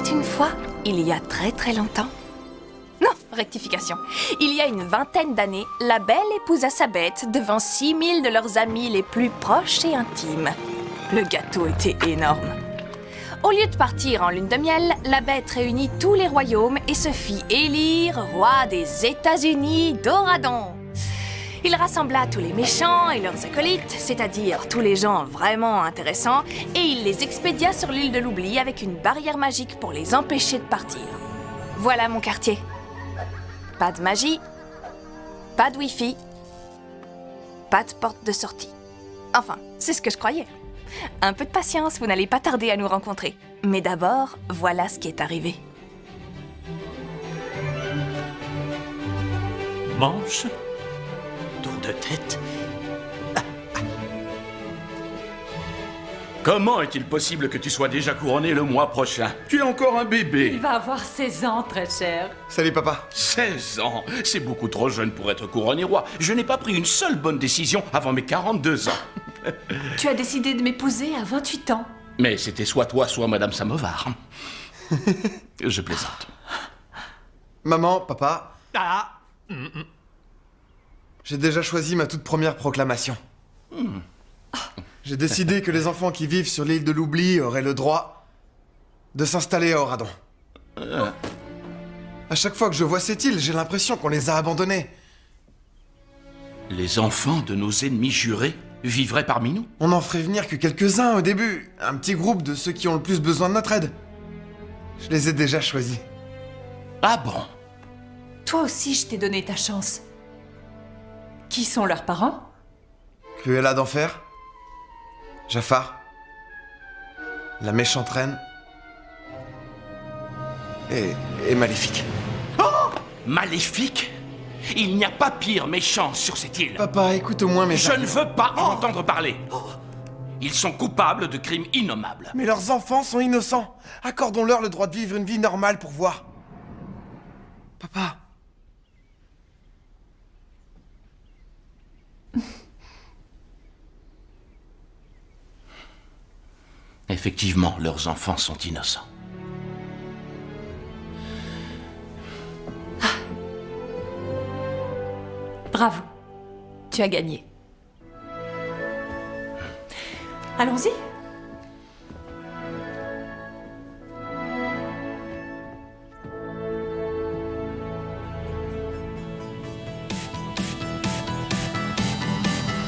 était une fois, il y a très très longtemps. Non, rectification. Il y a une vingtaine d'années, la belle épousa sa bête devant 6000 de leurs amis les plus proches et intimes. Le gâteau était énorme. Au lieu de partir en lune de miel, la bête réunit tous les royaumes et se fit élire roi des États-Unis d'Oradon. Il rassembla tous les méchants et leurs acolytes, c'est-à-dire tous les gens vraiment intéressants, et il les expédia sur l'île de l'oubli avec une barrière magique pour les empêcher de partir. Voilà mon quartier. Pas de magie, pas de wifi, pas de porte de sortie. Enfin, c'est ce que je croyais. Un peu de patience, vous n'allez pas tarder à nous rencontrer. Mais d'abord, voilà ce qui est arrivé. Manche, tour de tête. Comment est-il possible que tu sois déjà couronné le mois prochain? Tu es encore un bébé. Il va avoir 16 ans, très cher. Salut papa. 16 ans, c'est beaucoup trop jeune pour être couronné roi. Je n'ai pas pris une seule bonne décision avant mes 42 ans. Tu as décidé de m'épouser à 28 ans. Mais c'était soit toi, soit Madame Samovar. Je plaisante. Maman, papa, Ah, j'ai déjà choisi ma toute première proclamation. J'ai décidé que les enfants qui vivent sur l'île de l'oubli auraient le droit de s'installer à Oradon. À chaque fois que je vois cette île, j'ai l'impression qu'on les a abandonnés. Les enfants de nos ennemis jurés vivraient parmi nous? On n'en ferait venir que quelques-uns au début. Un petit groupe de ceux qui ont le plus besoin de notre aide. Je les ai déjà choisis. Ah bon? Toi aussi, je t'ai donné ta chance. Qui sont leurs parents? Cruella d'enfer, Jafar, la méchante reine et Maléfique. Maléfique? Il n'y a pas pire méchant sur cette île. Papa, écoute au moins mes Je ne arguments. veux pas en entendre parler. Ils sont coupables de crimes innommables. Mais leurs enfants sont innocents. Accordons-leur le droit de vivre une vie normale pour voir. Papa. Effectivement, leurs enfants sont innocents. Bravo. Tu as gagné. Allons-y.